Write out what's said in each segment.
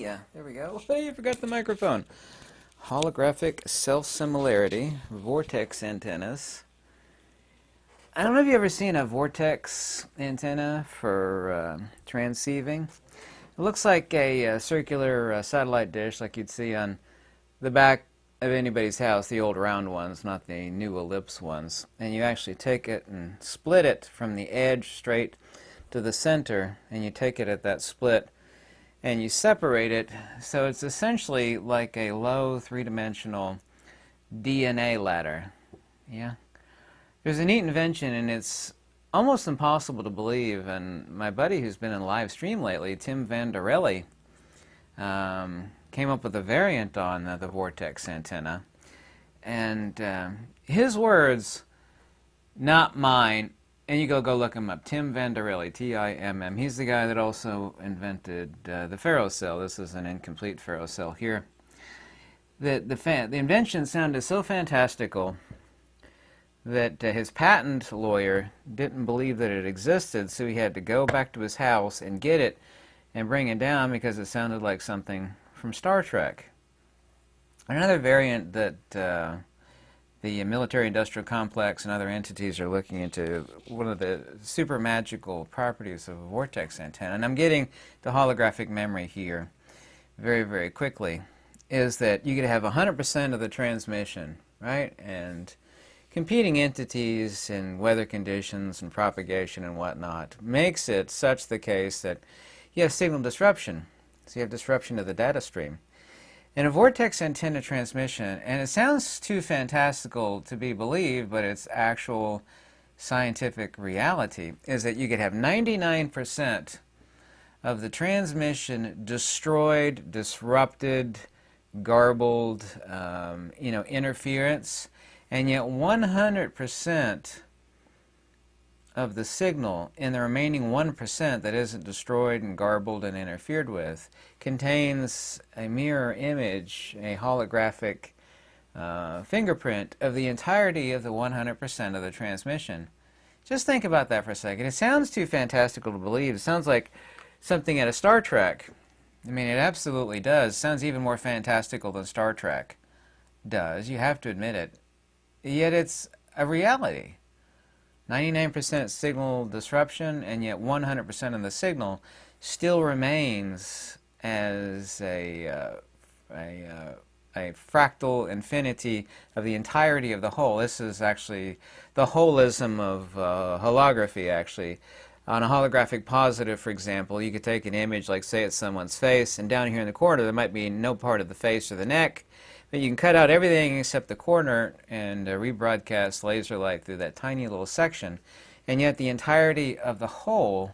There we go. Hey, I forgot the microphone. Holographic self-similarity, vortex antennas. I don't know if you've ever seen a vortex antenna for transceiving. It looks like a circular satellite dish like you'd see on the back of anybody's house, the old round ones, not the new ellipse ones. And you actually take it and split it from the edge straight to the center, and you take it at that split and you separate it, so it's essentially like a low three-dimensional DNA ladder. Yeah. There's a neat invention, and it's almost impossible to believe, and my buddy who's been in live stream lately, Tim Vanderelli, came up with a variant on the vortex antenna, and his words, not mine. And you go look him up, Tim Vanderelli, T-I-M-M. He's the guy that also invented the ferrocell. This is an incomplete ferrocell here. The invention sounded so fantastical that his patent lawyer didn't believe that it existed, so he had to go back to his house and get it and bring it down because it sounded like something from Star Trek. Another variant that the military-industrial complex and other entities are looking into, one of the super magical properties of a vortex antenna, and I'm getting the holographic memory here very, very quickly, is that you could have 100% of the transmission, right? And competing entities and weather conditions and propagation and whatnot makes it such the case that you have signal disruption. So you have disruption of the data stream. In a vortex antenna transmission, and it sounds too fantastical to be believed, but it's actual scientific reality, is that you could have 99% of the transmission destroyed, disrupted, garbled, interference, and yet 100% of the signal in the remaining 1% that isn't destroyed and garbled and interfered with contains a mirror image, a holographic fingerprint of the entirety of the 100% of the transmission. Just think about that for a second. It sounds too fantastical to believe. It sounds like something out of Star Trek. I mean, it absolutely does. It sounds even more fantastical than Star Trek does. You have to admit it. Yet it's a reality. 99% signal disruption, and yet 100% of the signal still remains as a fractal infinity of the entirety of the whole. This is actually the holism of holography, actually. On a holographic positive, for example, you could take an image, like say it's someone's face, and down here in the corner there might be no part of the face or the neck, but you can cut out everything except the corner and rebroadcast laser light through that tiny little section, and yet the entirety of the whole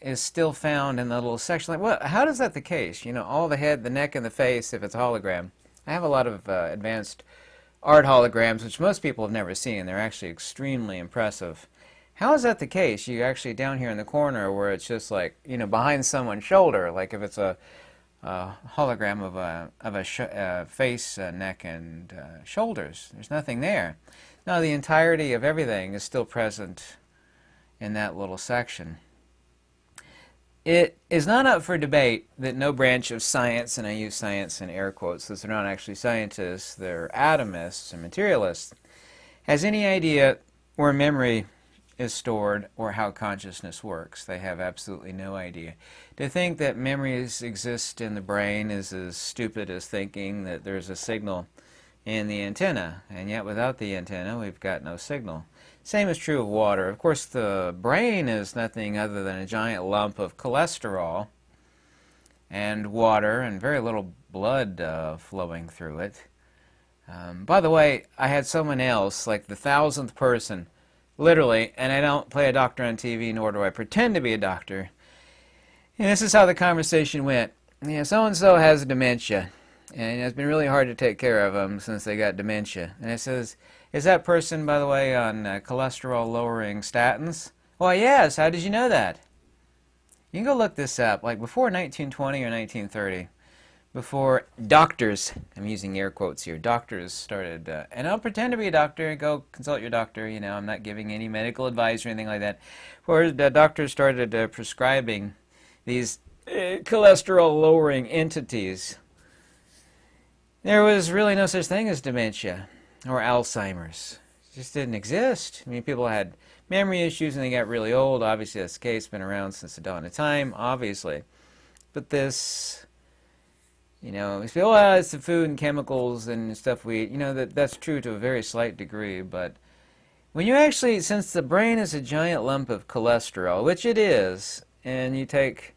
is still found in the little section. Like, well, how is that the case? You know, all the head, the neck, and the face, if it's a hologram. I have a lot of advanced art holograms, which most people have never seen. They're actually extremely impressive. How is that the case? You actually down here in the corner where it's just like, behind someone's shoulder, like if it's a hologram of a face, neck, and shoulders. There's nothing there. No, the entirety of everything is still present in that little section. It is not up for debate that no branch of science, and I use science in air quotes, because they're not actually scientists, they're atomists and materialists, has any idea where memory is stored or how consciousness works. They have absolutely no idea. To think that memories exist in the brain is as stupid as thinking that there's a signal in the antenna, and yet without the antenna we've got no signal. Same is true of water. Of course, the brain is nothing other than a giant lump of cholesterol and water and very little blood flowing through it. By the way, I had someone else, like the 1,000th person, literally, and I don't play a doctor on TV, nor do I pretend to be a doctor. And this is how the conversation went. Yeah, so-and-so has dementia, and it's been really hard to take care of them since they got dementia. And it says, is that person, by the way, on cholesterol-lowering statins? Well, yes. How did you know that? You can go look this up. Like before 1920 or 1930, before doctors, I'm using air quotes here, doctors started, and I'll pretend to be a doctor, go consult your doctor, I'm not giving any medical advice or anything like that, where the doctors started prescribing these cholesterol-lowering entities. There was really no such thing as dementia or Alzheimer's. It just didn't exist. I mean, people had memory issues and they got really old. Obviously, that's the case. Been around since the dawn of time, obviously. But this, we say, well, it's the food and chemicals and stuff we eat. That's true to a very slight degree. But when you actually, since the brain is a giant lump of cholesterol, which it is, and you take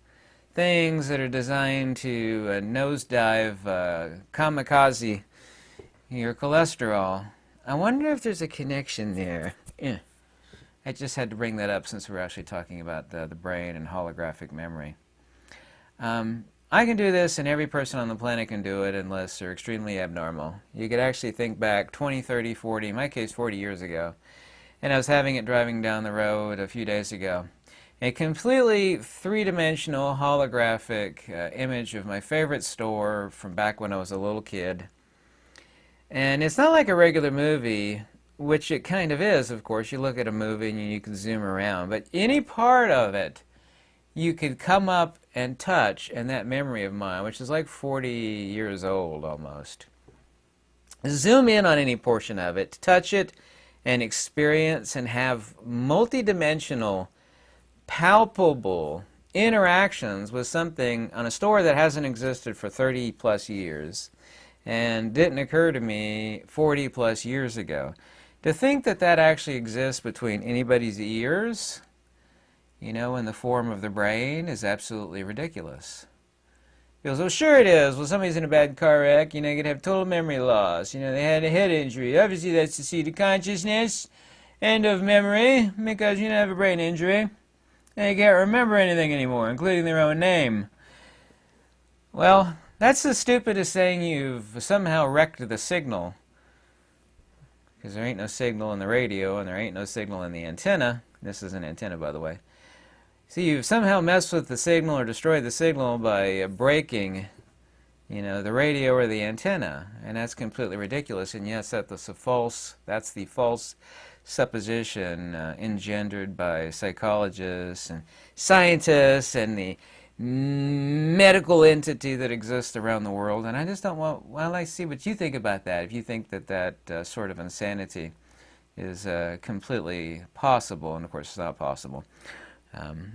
things that are designed to nosedive, kamikaze your cholesterol, I wonder if there's a connection there. Yeah. I just had to bring that up since we're actually talking about the brain and holographic memory. I can do this, and every person on the planet can do it unless they're extremely abnormal. You could actually think back 20, 30, 40, in my case 40 years ago, and I was having it driving down the road a few days ago. A completely three-dimensional holographic image of my favorite store from back when I was a little kid. And it's not like a regular movie, which it kind of is, of course. You look at a movie and you can zoom around, but any part of it you could come up and touch, and that memory of mine, which is like 40 years old almost, zoom in on any portion of it, touch it, and experience and have multidimensional, palpable interactions with something on a store that hasn't existed for 30 plus years and didn't occur to me 40 plus years ago. To think that that actually exists between anybody's ears, in the form of the brain, is absolutely ridiculous. He goes, well, sure it is. Well, somebody's in a bad car wreck, you could have total memory loss. They had a head injury. Obviously, that's the seat of consciousness and of memory, because you have a brain injury. They can't remember anything anymore, including their own name. Well, that's the stupidest thing. You've somehow wrecked the signal. Because there ain't no signal in the radio, and there ain't no signal in the antenna. This is an antenna, by the way. See, you've somehow messed with the signal or destroyed the signal by breaking, the radio or the antenna. And that's completely ridiculous. And yes, that's the false supposition engendered by psychologists and scientists and the medical entity that exists around the world. And I just don't want, well, I see what you think about that. If you think that sort of insanity is completely possible, and of course it's not possible.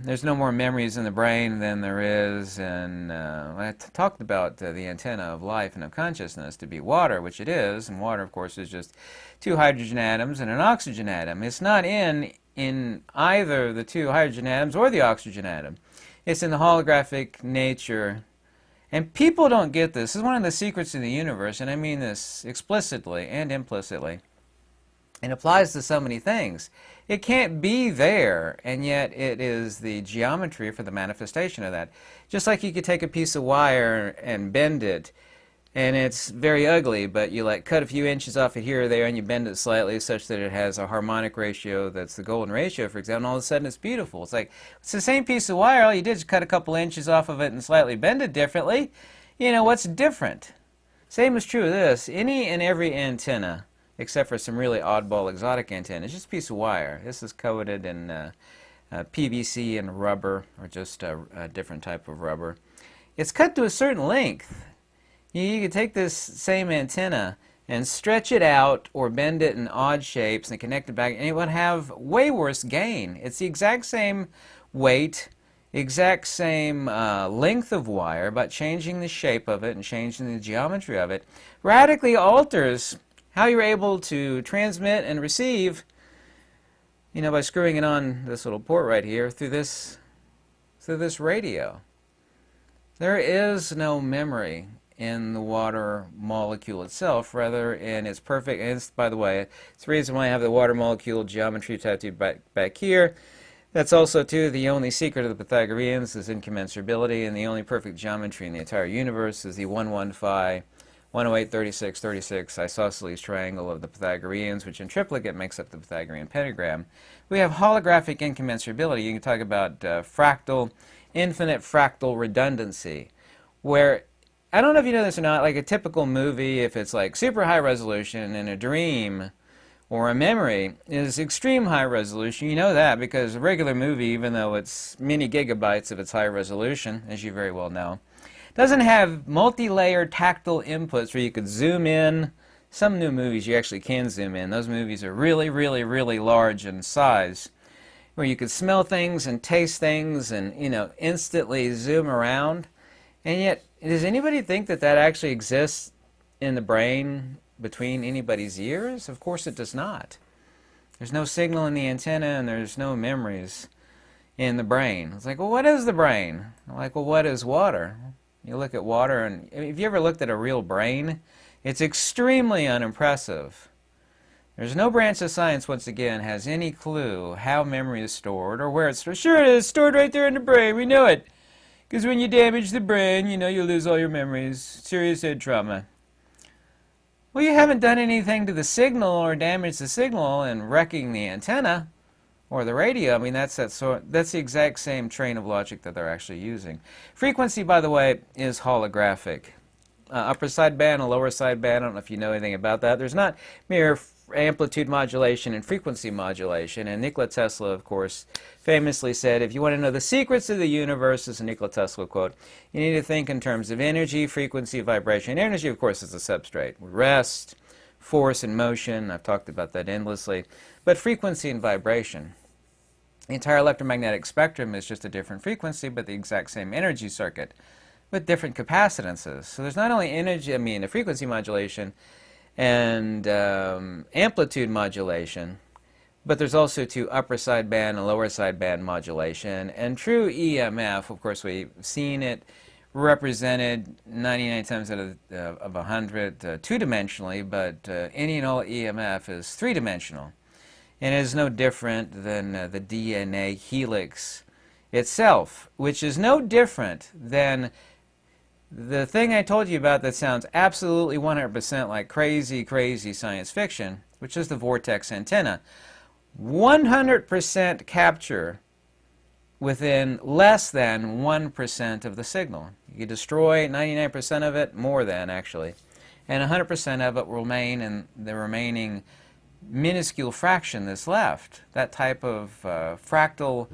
There's no more memories in the brain than there is, and I talked about the antenna of life and of consciousness to be water, which it is, and water, of course, is just two hydrogen atoms and an oxygen atom. It's not in either the two hydrogen atoms or the oxygen atom. It's in the holographic nature, and people don't get this. This is one of the secrets of the universe, and I mean this explicitly and implicitly. It applies to so many things. It can't be there, and yet it is the geometry for the manifestation of that. Just like you could take a piece of wire and bend it, and it's very ugly, but you cut a few inches off it here or there, and you bend it slightly such that it has a harmonic ratio that's the golden ratio, for example, and all of a sudden it's beautiful. It's the same piece of wire. All you did is cut a couple inches off of it and slightly bend it differently. What's different? Same is true of this. Any and every antenna, except for some really oddball exotic antennas, just a piece of wire. This is coated in PVC and rubber, or just a different type of rubber. It's cut to a certain length. You could take this same antenna and stretch it out or bend it in odd shapes and connect it back, and it would have way worse gain. It's the exact same weight, exact same length of wire, but changing the shape of it and changing the geometry of it radically alters how you're able to transmit and receive, by screwing it on this little port right here through this radio. There is no memory in the water molecule itself, rather in its perfect, and it's, by the way, it's the reason why I have the water molecule geometry tattooed back here. That's also, too, the only secret of the Pythagoreans is incommensurability, and the only perfect geometry in the entire universe is the 115 108, 36, 36 isosceles triangle of the Pythagoreans, which in triplicate makes up the Pythagorean pentagram. We have holographic incommensurability. You can talk about infinite fractal redundancy, where, I don't know if you know this or not, like a typical movie, if it's like super high resolution in a dream, or a memory is extreme high resolution. You know that because a regular movie, even though it's many gigabytes of its high resolution, as you very well know, doesn't have multi-layer tactile inputs where you could zoom in. Some new movies you actually can zoom in. Those movies are really, really, really large in size, where you could smell things and taste things and, instantly zoom around. And yet, does anybody think that that actually exists in the brain between anybody's ears? Of course it does not. There's no signal in the antenna and there's no memories in the brain. It's like, well, what is the brain? I'm like, well, what is water? You look at water, and if you ever looked at a real brain, it's extremely unimpressive. There's no branch of science, once again, has any clue how memory is stored or where it's stored. Sure it is, stored right there in the brain, we know it. Because when you damage the brain, you lose all your memories. Serious head trauma. Well, you haven't done anything to the signal or damaged the signal in wrecking the antenna or the radio. I mean, that's the exact same train of logic that they're actually using. Frequency, by the way, is holographic. Upper sideband and lower sideband, I don't know if you know anything about that. There's not mere amplitude modulation and frequency modulation. And Nikola Tesla, of course, famously said, if you want to know the secrets of the universe, is a Nikola Tesla quote, you need to think in terms of energy, frequency, vibration. Energy, of course, is the substrate. Rest, force, and motion. I've talked about that endlessly. But frequency and vibration. The entire electromagnetic spectrum is just a different frequency, but the exact same energy circuit with different capacitances. So there's not only energy, the frequency modulation and amplitude modulation, but there's also two upper sideband and lower sideband modulation. And true EMF, of course, we've seen it represented 99 times out of 100 two-dimensionally, but any and all EMF is three-dimensional. And it is no different than the DNA helix itself, which is no different than the thing I told you about that sounds absolutely 100% like crazy, crazy science fiction, which is the vortex antenna. 100% capture within less than 1% of the signal. You destroy 99% of it, more than actually, and 100% of it will remain in the remaining minuscule fraction that's left. That type of fractal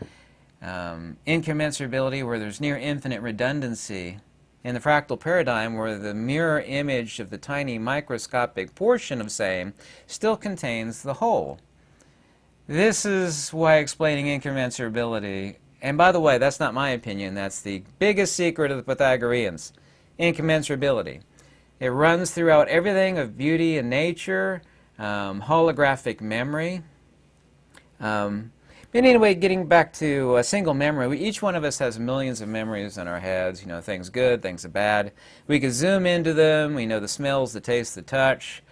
incommensurability where there's near infinite redundancy in the fractal paradigm, where the mirror image of the tiny microscopic portion of same still contains the whole. This is why explaining incommensurability, and by the way, that's not my opinion, that's the biggest secret of the Pythagoreans, incommensurability. It runs throughout everything of beauty and nature, holographic memory. But anyway, getting back to a single memory, each one of us has millions of memories in our heads, things good, things bad. We can zoom into them, we know the smells, the taste, the touch.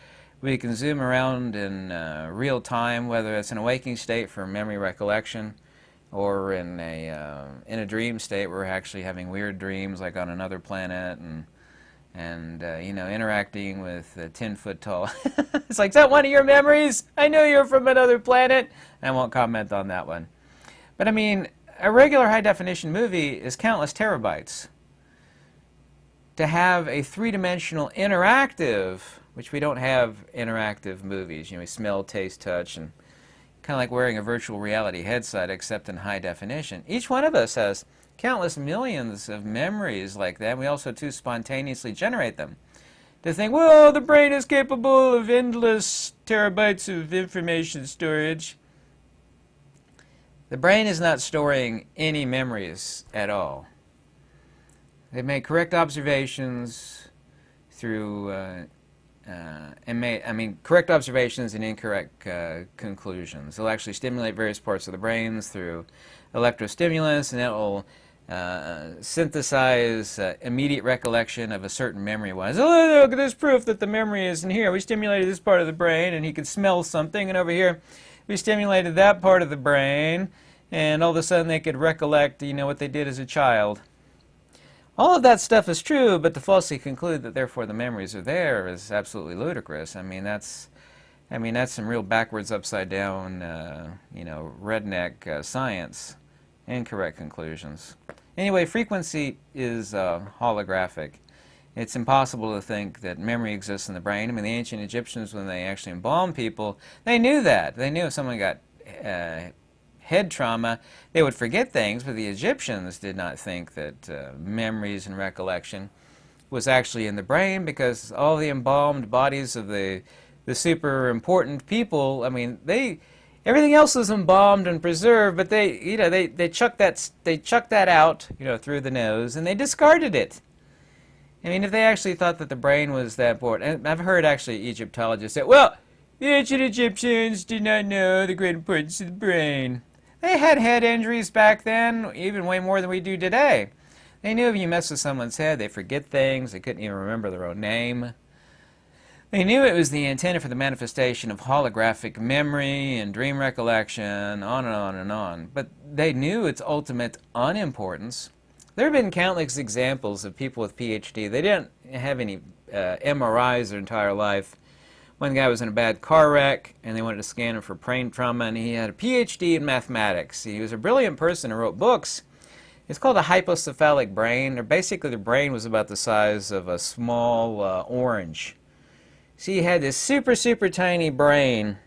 We can zoom around in real time, whether it's in a waking state for memory recollection or in a dream state where we're actually having weird dreams like on another planet and interacting with 10-foot tall. It's like, is that one of your memories? I knew you were from another planet. I won't comment on that one. But a regular high-definition movie is countless terabytes. To have a three-dimensional interactive, which we don't have interactive movies. We smell, taste, touch, and kind of like wearing a virtual reality headset, except in high definition. Each one of us has countless millions of memories like that. We also, too, spontaneously generate them. To think, well, the brain is capable of endless terabytes of information storage. The brain is not storing any memories at all. They make correct observations through, correct observations and incorrect conclusions. They'll actually stimulate various parts of the brains through electrostimulus, and that will synthesize immediate recollection of a certain memory was. Oh, look, there's proof that the memory is in here. We stimulated this part of the brain, and he could smell something, and over here we stimulated that part of the brain, and all of a sudden they could recollect, what they did as a child. All of that stuff is true, but to falsely conclude that therefore the memories are there is absolutely ludicrous. That's some real backwards, upside down, redneck science. Incorrect conclusions. Anyway, frequency is holographic. It's impossible to think that memory exists in the brain. I mean, the ancient Egyptians, when they actually embalmed people, they knew that. They knew if someone got head trauma, they would forget things, but the Egyptians did not think that memories and recollection was actually in the brain, because all the embalmed bodies of the super important people, I mean, everything else was embalmed and preserved, but they chucked that out, through the nose, and they discarded it. I mean, if they actually thought that the brain was that important, and I've heard actually Egyptologists say, well, the ancient Egyptians did not know the great importance of the brain. They had head injuries back then, even way more than we do today. They knew if you mess with someone's head, they forget things, they couldn't even remember their own name. They knew it was the antenna for the manifestation of holographic memory and dream recollection, on and on and on. But they knew its ultimate unimportance. There have been countless examples of people with PhD. They didn't have any MRIs their entire life. One guy was in a bad car wreck, and they wanted to scan him for brain trauma, and he had a PhD in mathematics. He was a brilliant person who wrote books. It's called a hypocephalic brain, or basically the brain was about the size of a small orange. So he had this super, super tiny brain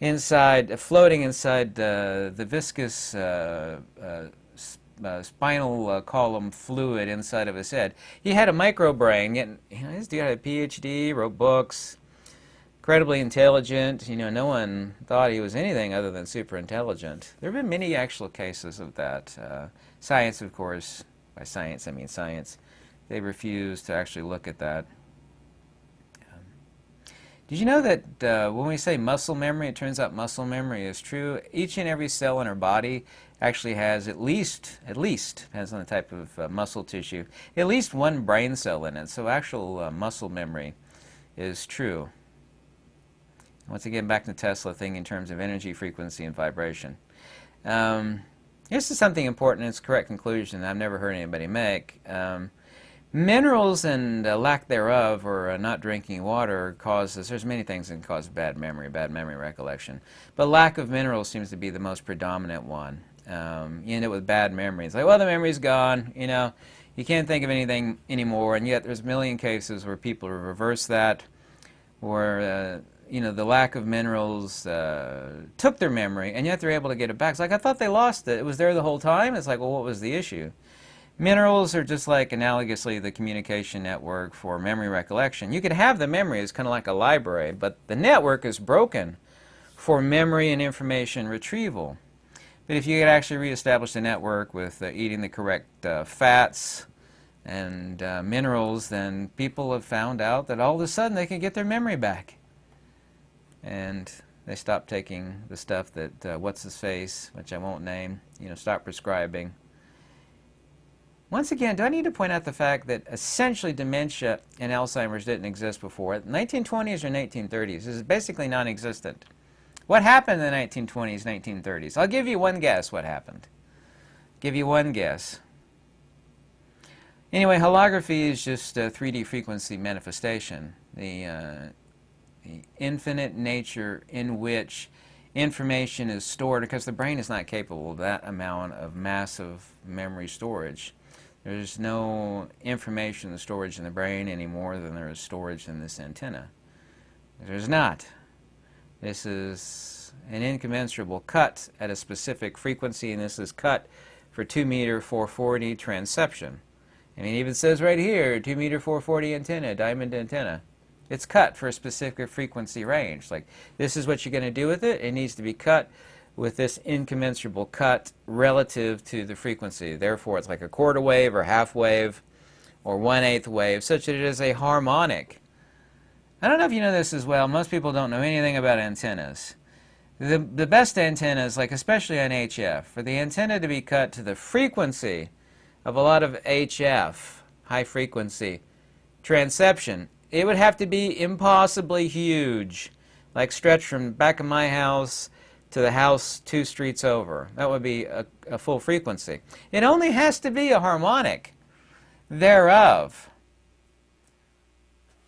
inside, floating inside the viscous spinal column fluid inside of his head. He had a microbrain, yet this dude had a PhD, wrote books, incredibly intelligent. No one thought he was anything other than super intelligent. There have been many actual cases of that. Science, of course, by science I mean science, they refused to actually look at that. Did you know that when we say muscle memory, it turns out muscle memory is true? Each and every cell in our body actually has at least, depends on the type of muscle tissue, at least one brain cell in it. So actual muscle memory is true. Once again, back to the Tesla thing in terms of energy, frequency, and vibration. This is something important. It's a correct conclusion I've never heard anybody make. Minerals and lack thereof, or not drinking water, causes, there's many things that can cause bad memory recollection. But lack of minerals seems to be the most predominant one. You end up with bad memories. Like, well, the memory's gone, you can't think of anything anymore, and yet there's a million cases where people reverse that, where the lack of minerals took their memory, and yet they're able to get it back. It's like, I thought they lost it. It was there the whole time. It's like, well, what was the issue? Minerals are just like, analogously, the communication network for memory recollection. You could have the memory as kind of like a library, but the network is broken for memory and information retrieval. But if you could actually reestablish the network with eating the correct fats and minerals, then people have found out that all of a sudden they can get their memory back. And they stop taking the stuff that, what's-his-face, which I won't name, stop prescribing. Once again, do I need to point out the fact that essentially dementia and Alzheimer's didn't exist before? 1920s or 1930s. This is basically non-existent. What happened in the 1920s, 1930s? I'll give you one guess what happened. Give you one guess. Anyway, holography is just a 3D frequency manifestation. The infinite nature in which information is stored, because the brain is not capable of that amount of massive memory storage. There's no information storage in the brain any more than there is storage in this antenna. There's not. This is an incommensurable cut at a specific frequency, and this is cut for 2 meter 440 transception. I mean, it even says right here, 2 meter 440 antenna, diamond antenna. It's cut for a specific frequency range. Like, this is what you're going to do with it. It needs to be cut with this incommensurable cut relative to the frequency. Therefore, it's like a quarter wave or half wave or 1/8 wave, such that it is a harmonic. I don't know if you know this as well. Most people don't know anything about antennas. The best antennas, like especially on HF, for the antenna to be cut to the frequency of a lot of HF, high frequency, transception, it would have to be impossibly huge, like stretch from the back of my house to the house 2 streets over. That would be a full frequency. It only has to be a harmonic thereof.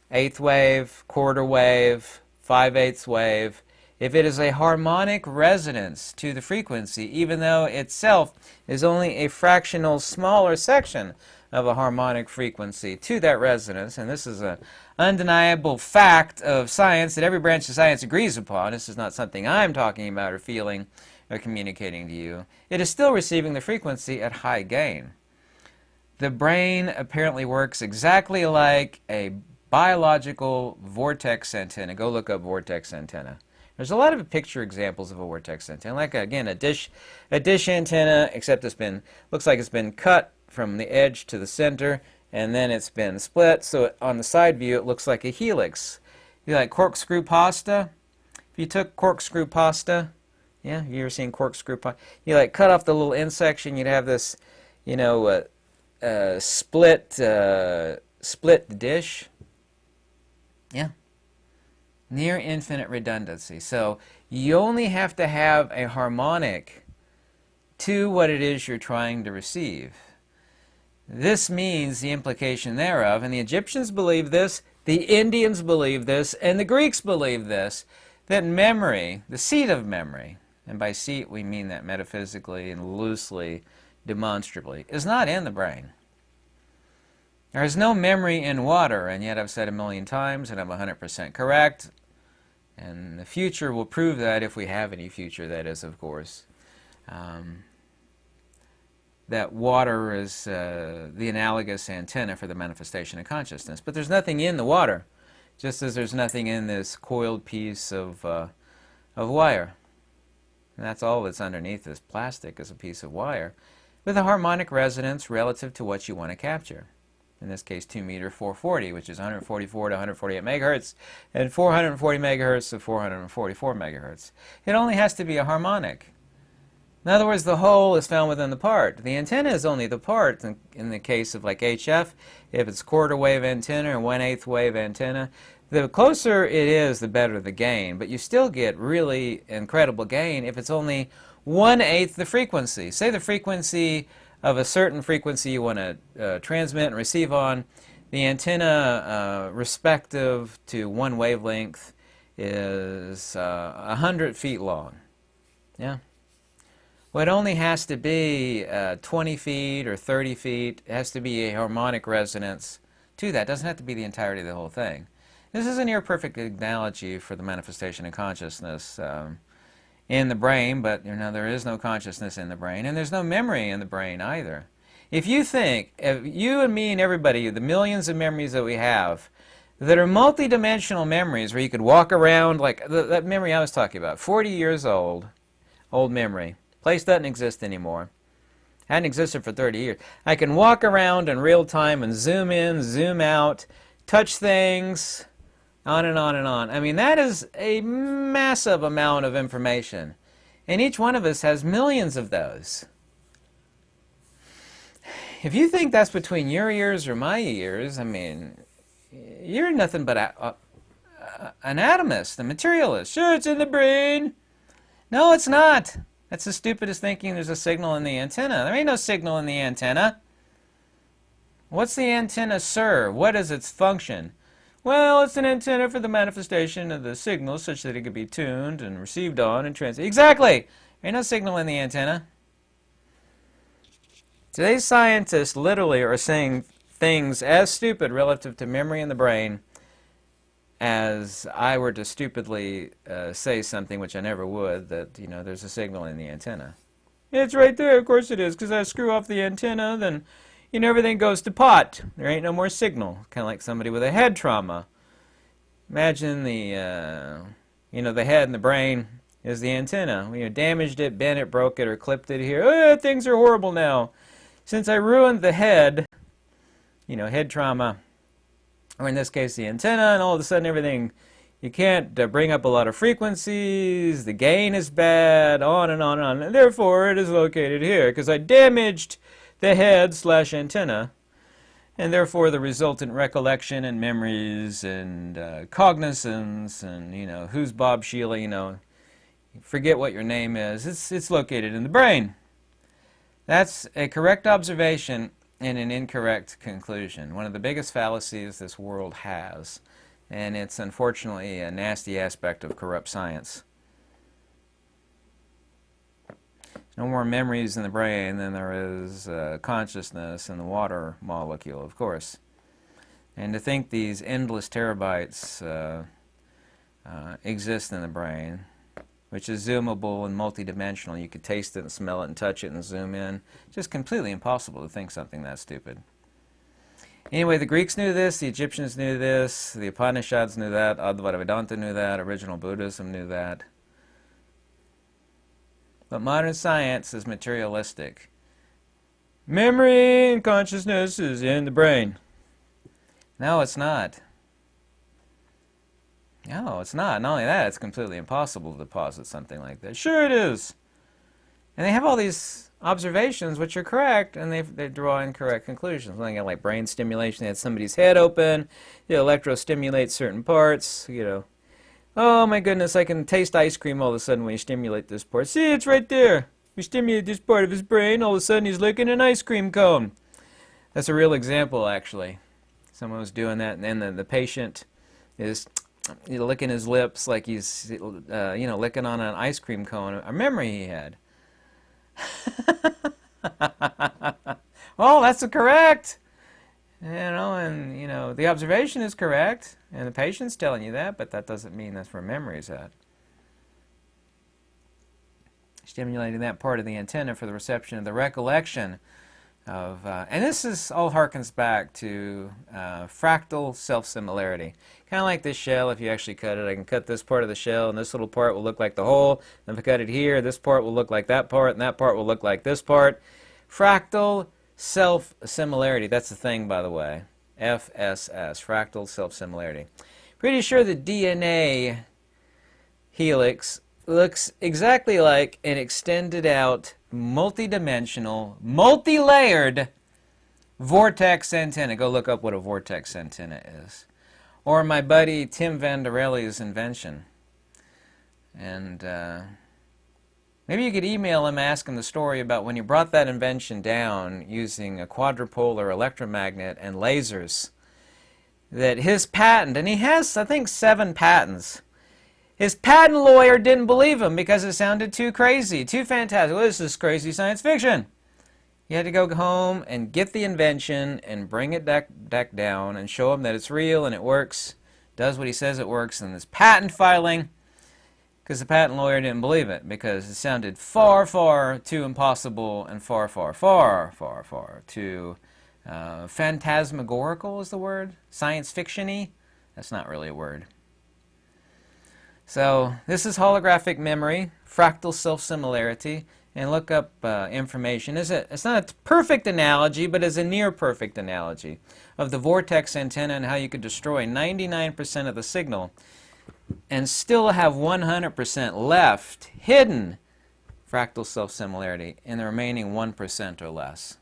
1/8 wave, quarter wave, 5/8 wave. If it is a harmonic resonance to the frequency, even though itself is only a fractional smaller section of a harmonic frequency to that resonance, and this is an undeniable fact of science that every branch of science agrees upon. This is not something I'm talking about or feeling or communicating to you. It is still receiving the frequency at high gain. The brain apparently works exactly like a biological vortex antenna. Go look up vortex antenna. There's a lot of picture examples of a vortex antenna, like again a dish antenna, except looks like it's been cut from the edge to the center, and then it's been split. So on the side view, it looks like a helix. You like corkscrew pasta? If you took corkscrew pasta, yeah, you ever seen corkscrew pasta? You like cut off the little end section, you'd have this, split dish. Yeah. Near infinite redundancy. So you only have to have a harmonic to what it is you're trying to receive. This means the implication thereof, and the Egyptians believe this, the Indians believe this, and the Greeks believe this, that memory, the seat of memory, and by seat we mean that metaphysically and loosely, demonstrably, is not in the brain. There is no memory in water, and yet I've said 1,000,000 times, and I'm 100% correct, and the future will prove that, if we have any future, that is, of course, that water is the analogous antenna for the manifestation of consciousness. But there's nothing in the water, just as there's nothing in this coiled piece of wire. And that's all that's underneath this plastic, is a piece of wire with a harmonic resonance relative to what you want to capture. In this case, 2 meter 440, which is 144 to 148 megahertz, and 440 megahertz to 444 megahertz. It only has to be a harmonic. In other words, the whole is found within the part. The antenna is only the part. In the case of like HF, if it's quarter wave antenna or 1/8 wave antenna, the closer it is, the better the gain. But you still get really incredible gain if it's only 1/8 the frequency. Say the frequency of a certain frequency you want to transmit and receive on, the antenna respective to one wavelength is 100 feet long. Yeah. Well, it only has to be 20 feet or 30 feet. It has to be a harmonic resonance to that. It doesn't have to be the entirety of the whole thing. This is a near perfect analogy for the manifestation of consciousness in the brain, but there is no consciousness in the brain, and there's no memory in the brain either. If you think, if you and me and everybody, the millions of memories that we have, that are multidimensional memories where you could walk around, like that memory I was talking about, 40 years old memory. Place doesn't exist anymore. Hadn't existed for 30 years. I can walk around in real time and zoom in, zoom out, touch things, on and on and on. I mean, that is a massive amount of information. And each one of us has millions of those. If you think that's between your ears or my ears, I mean, you're nothing but an atomist, a materialist. Sure, it's in the brain. No, it's not. That's the stupidest thinking there's a signal in the antenna. There ain't no signal in the antenna. What's the antenna serve? What is its function? Well, it's an antenna for the manifestation of the signal such that it could be tuned and received on and transmitted. Exactly! There ain't no signal in the antenna. Today's scientists literally are saying things as stupid relative to memory in the brain as I were to stupidly say something, which I never would, that, there's a signal in the antenna. It's right there, of course it is, because I screw off the antenna, then everything goes to pot. There ain't no more signal. Kind of like somebody with a head trauma. Imagine the head and the brain is the antenna. Damaged it, bent it, broke it, or clipped it here. Oh, things are horrible now. Since I ruined the head, head trauma, or in this case the antenna, and all of a sudden everything, you can't bring up a lot of frequencies, the gain is bad, on and on and on, and therefore it is located here, because I damaged the head/antenna, and therefore the resultant recollection and memories and cognizance and, who's Bob Sheila, forget what your name is, it's located in the brain. That's a correct observation and an incorrect conclusion. One of the biggest fallacies this world has, and it's unfortunately a nasty aspect of corrupt science. No more memories in the brain than there is consciousness in the water molecule, of course. And to think these endless terabytes exist in the brain, which is zoomable and multidimensional. You could taste it and smell it and touch it and zoom in. Just completely impossible to think something that stupid. Anyway, the Greeks knew this, the Egyptians knew this, the Upanishads knew that, Advaita Vedanta knew that, original Buddhism knew that. But modern science is materialistic. Memory and consciousness is in the brain. No, it's not. No, it's not. Not only that, it's completely impossible to deposit something like that. Sure it is. And they have all these observations which are correct, and they draw incorrect conclusions. Like brain stimulation, they had somebody's head open, you electrostimulate certain parts, you know. Oh my goodness, I can taste ice cream all of a sudden when you stimulate this part. See, it's right there. We stimulate this part of his brain, all of a sudden he's licking an ice cream cone. That's a real example, actually. Someone was doing that, and then the patient is licking his lips like he's, licking on an ice cream cone, a memory he had. Well, that's correct. The observation is correct, and the patient's telling you that, but that doesn't mean that's where memory's at. Stimulating that part of the antenna for the reception of the recollection of, and this is all harkens back to fractal self-similarity. Kind of like this shell, if you actually cut it, I can cut this part of the shell, and this little part will look like the hole. And if I cut it here, this part will look like that part, and that part will look like this part. Fractal self-similarity, that's the thing, by the way. FSS, fractal self-similarity. Pretty sure the DNA helix looks exactly like an extended out, multi-dimensional, multi-layered vortex antenna. Go look up what a vortex antenna is. Or my buddy Tim Vanderelli's invention. And maybe you could email him, ask him the story about when he brought that invention down using a quadrupolar electromagnet and lasers. That his patent, and he has, I think, 7 patents. His patent lawyer didn't believe him because it sounded too crazy, too fantastic. Well, this is crazy science fiction. He had to go home and get the invention and bring it back down and show him that it's real and it works, does what he says it works, and this patent filing, because the patent lawyer didn't believe it because it sounded far, far too impossible and far, far, far, far, far too phantasmagorical is the word? Science fiction-y? That's not really a word. So this is holographic memory, fractal self-similarity, and look up information. It's not a perfect analogy, but it's a near-perfect analogy of the vortex antenna and how you could destroy 99% of the signal and still have 100% left, hidden fractal self-similarity in the remaining 1% or less.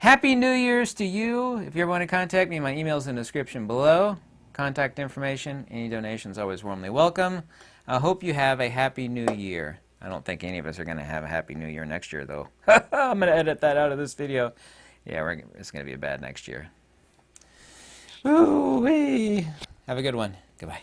Happy New Year's to you. If you ever want to contact me, my email's in the description below. Contact information, any donations always warmly welcome. I hope you have a happy new year. I don't think any of us are going to have a happy new year next year, though. I'm going to edit that out of this video. Yeah, it's going to be a bad next year. Ooh-wee. Have a good one. Goodbye.